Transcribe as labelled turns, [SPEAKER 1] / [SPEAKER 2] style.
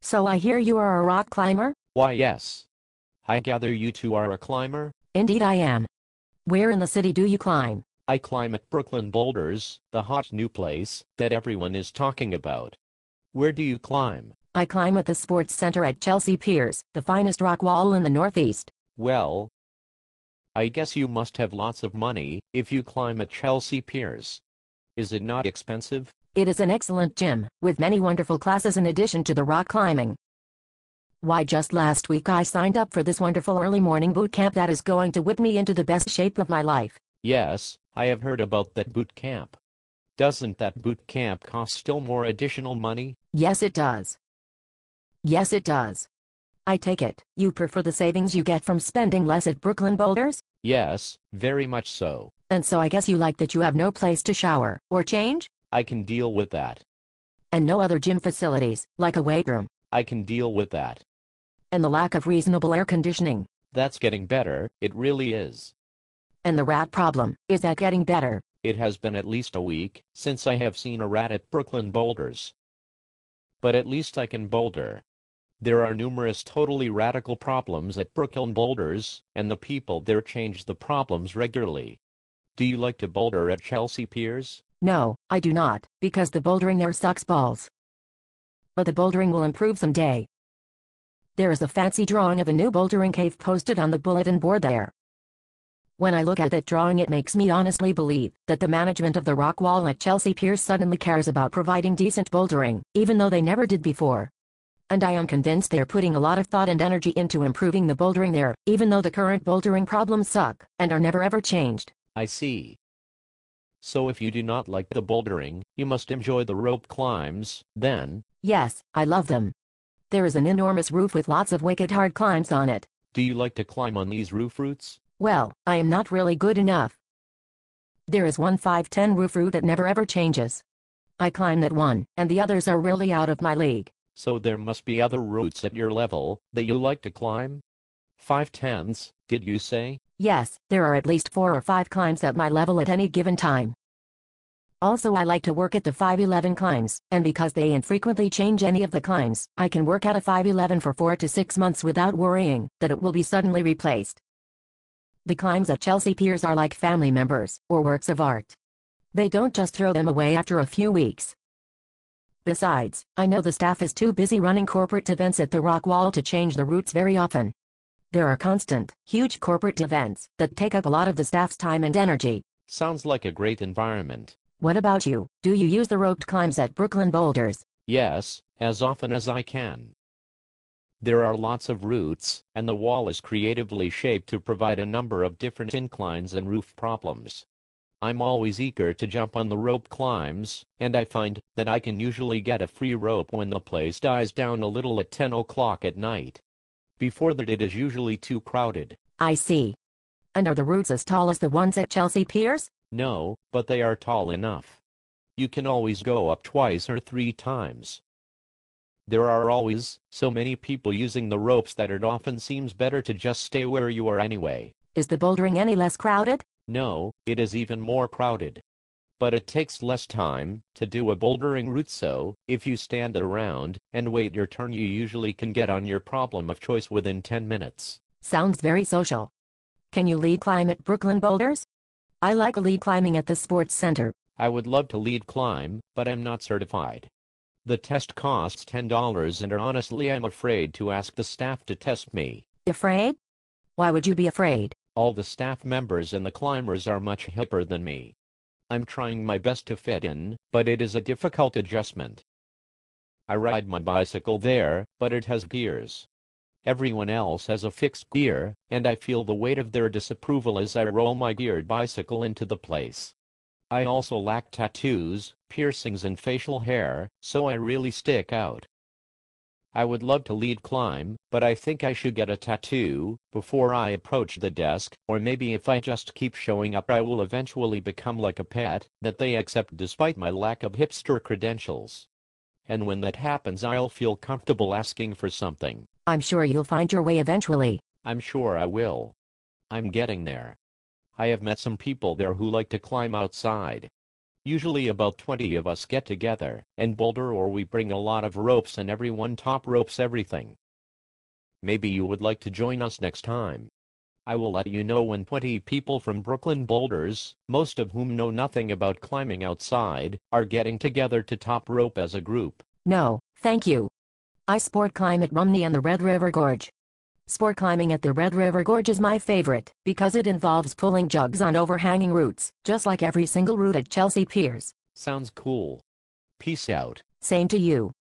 [SPEAKER 1] So I hear you are a rock climber?
[SPEAKER 2] Why, yes. I gather you two are a climber?
[SPEAKER 1] Indeed I am. Where in the city do you climb?
[SPEAKER 2] I climb at Brooklyn Boulders, the hot new place that everyone is talking about. Where do you climb?
[SPEAKER 1] I climb at the sports center at Chelsea Piers, the finest rock wall in the Northeast.
[SPEAKER 2] Well, I guess you must have lots of money if you climb at Chelsea Piers. Is it not expensive?
[SPEAKER 1] It is an excellent gym, with many wonderful classes in addition to the rock climbing. Why, just last week I signed up for this wonderful early morning boot camp that is going to whip me into the best shape of my life.
[SPEAKER 2] Yes, I have heard about that boot camp. Doesn't that boot camp cost still more additional money?
[SPEAKER 1] Yes, it does. Yes, it does. I take it, you prefer the savings you get from spending less at Brooklyn Boulders?
[SPEAKER 2] Yes, very much so.
[SPEAKER 1] And so I guess you like that you have no place to shower, or change?
[SPEAKER 2] I can deal with that.
[SPEAKER 1] And no other gym facilities, like a weight room.
[SPEAKER 2] I can deal with that.
[SPEAKER 1] And the lack of reasonable air conditioning.
[SPEAKER 2] That's getting better, it really is.
[SPEAKER 1] And the rat problem, is that getting better?
[SPEAKER 2] It has been at least a week since I have seen a rat at Brooklyn Boulders. But at least I can boulder. There are numerous totally radical problems at Brooklyn Boulders, and the people there change the problems regularly. Do you like to boulder at Chelsea Piers?
[SPEAKER 1] No, I do not, because the bouldering there sucks balls. But the bouldering will improve someday. There is a fancy drawing of a new bouldering cave posted on the bulletin board there. When I look at that drawing, it makes me honestly believe that the management of the rock wall at Chelsea Piers suddenly cares about providing decent bouldering, even though they never did before. And I am convinced they're putting a lot of thought and energy into improving the bouldering there, even though the current bouldering problems suck, and are never ever changed.
[SPEAKER 2] I see. So if you do not like the bouldering, you must enjoy the rope climbs, then?
[SPEAKER 1] Yes, I love them. There is an enormous roof with lots of wicked hard climbs on it.
[SPEAKER 2] Do you like to climb on these roof routes?
[SPEAKER 1] Well, I am not really good enough. There is one 510 roof route that never ever changes. I climb that one, and the others are really out of my league.
[SPEAKER 2] So there must be other routes at your level that you like to climb? 510s, did you say?
[SPEAKER 1] Yes, there are at least 4 or 5 climbs at my level at any given time. Also, I like to work at the 511 climbs, and because they infrequently change any of the climbs, I can work at a 511 for 4 to 6 months without worrying that it will be suddenly replaced. The climbs at Chelsea Piers are like family members, or works of art. They don't just throw them away after a few weeks. Besides, I know the staff is too busy running corporate events at the rock wall to change the routes very often. There are constant, huge corporate events that take up a lot of the staff's time and energy.
[SPEAKER 2] Sounds like a great environment.
[SPEAKER 1] What about you? Do you use the roped climbs at Brooklyn Boulders?
[SPEAKER 2] Yes, as often as I can. There are lots of routes, and the wall is creatively shaped to provide a number of different inclines and roof problems. I'm always eager to jump on the rope climbs, and I find that I can usually get a free rope when the place dies down a little at 10 o'clock at night. Before that, it is usually too crowded.
[SPEAKER 1] I see. And are the routes as tall as the ones at Chelsea Piers?
[SPEAKER 2] No, but they are tall enough. You can always go up 2 or 3 times. There are always so many people using the ropes that it often seems better to just stay where you are anyway.
[SPEAKER 1] Is the bouldering any less crowded?
[SPEAKER 2] No, it is even more crowded. But it takes less time to do a bouldering route, so if you stand around and wait your turn, you usually can get on your problem of choice within 10 minutes.
[SPEAKER 1] Sounds very social. Can you lead climb at Brooklyn Boulders? I like lead climbing at the sports center.
[SPEAKER 2] I would love to lead climb, but I'm not certified. The test costs $10, and honestly I'm afraid to ask the staff to test me.
[SPEAKER 1] Afraid? Why would you be afraid?
[SPEAKER 2] All the staff members and the climbers are much hipper than me. I'm trying my best to fit in, but it is a difficult adjustment. I ride my bicycle there, but it has gears. Everyone else has a fixed gear, and I feel the weight of their disapproval as I roll my geared bicycle into the place. I also lack tattoos, piercings and facial hair, so I really stick out. I would love to lead climb, but I think I should get a tattoo before I approach the desk, or maybe if I just keep showing up I will eventually become like a pet that they accept despite my lack of hipster credentials. And when that happens, I'll feel comfortable asking for something.
[SPEAKER 1] I'm sure you'll find your way eventually.
[SPEAKER 2] I'm sure I will. I'm getting there. I have met some people there who like to climb outside. Usually about 20 of us get together and boulder, or we bring a lot of ropes and everyone top ropes everything. Maybe you would like to join us next time. I will let you know when 20 people from Brooklyn Boulders, most of whom know nothing about climbing outside, are getting together to top rope as a group.
[SPEAKER 1] No, thank you. I sport climb at Rumney and the Red River Gorge. Sport climbing at the Red River Gorge is my favorite, because it involves pulling jugs on overhanging routes, just like every single route at Chelsea Piers.
[SPEAKER 2] Sounds cool. Peace out.
[SPEAKER 1] Same to you.